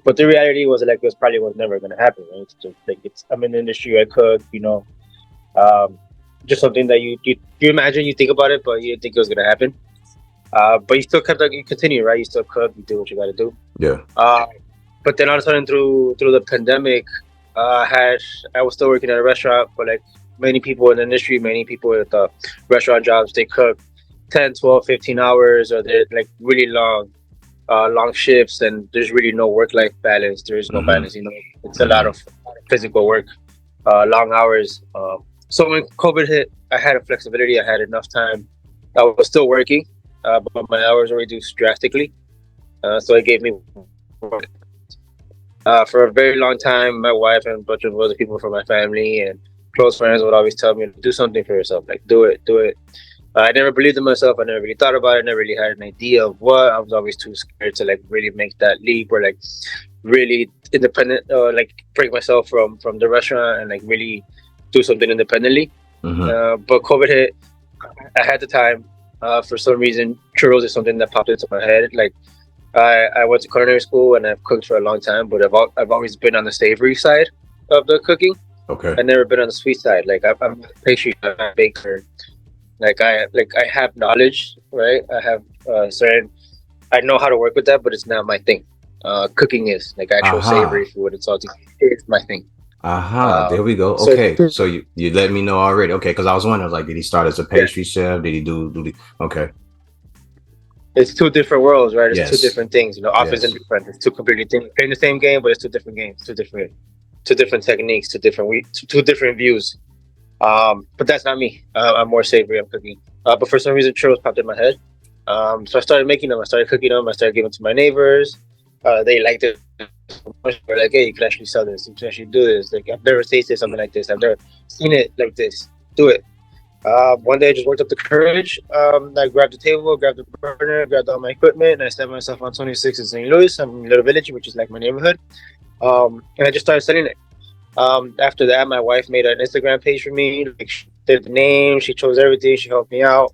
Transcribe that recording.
But the reality was like it was probably was never gonna happen, right? It's just like I'm in the industry, I cook, um, just something that you imagine, you think about it, but you didn't think it was gonna happen. But you still kept like you continue, right? You still cook, you do what you got to do. Yeah. But then all of a sudden through the pandemic, I was still working at a restaurant, but like many people in the industry, many people with restaurant jobs, they cook 10, 12, 15 hours, or they're like really long shifts, and there's really no work-life balance. There is no Mm-hmm. balance. It's a lot of physical work, long hours. So when COVID hit, I had a flexibility. I had enough time. I was still working, but my hours were reduced drastically. So it gave me work. For a very long time, my wife and a bunch of other people from my family and close friends would always tell me, do something for yourself. Like, do it, do it. I never believed in myself. I never really thought about it. Never really had an idea of what. I was always too scared to like really make that leap, or like really independent, like break myself from the restaurant and like really do something independently. Mm-hmm. But COVID hit. I had the time. For some reason, churros is something that popped into my head. Like I went to culinary school and I've cooked for a long time, but I've always been on the savory side of the cooking. Okay. I've never been on the sweet side. Like I'm a pastry chef, I'm a baker. I have knowledge, right? I have certain. I know how to work with that, but it's not my thing. Cooking is like actual Aha. savory food and salty. It's my thing. Aha. There we go. So Okay. So you let me know already. Okay, because I was wondering, like, did he start as a yeah, pastry chef? Did he do the okay. it's two different worlds, right? It's two Yes. different things. Office and Yes. different. It's two completely things. Playing the same game, but it's two different games, two different techniques, two different views. But that's not me. I'm more savory. I'm cooking. But for some reason, churros popped in my head. So I started making them. I started cooking them. I started giving them to my neighbors. They liked it so much. They're like, "Hey, you can actually sell this. You can actually do this. Like, I've never tasted something like this. I've never seen it like this. Do it." One day, I just worked up the courage. I grabbed the table, grabbed the burner, grabbed all my equipment, and I set myself on 26 in St. Louis. I'm in Little Village, which is like my neighborhood. And I just started selling it. After that, my wife made an Instagram page for me. Like, she did the name, she chose everything, she helped me out.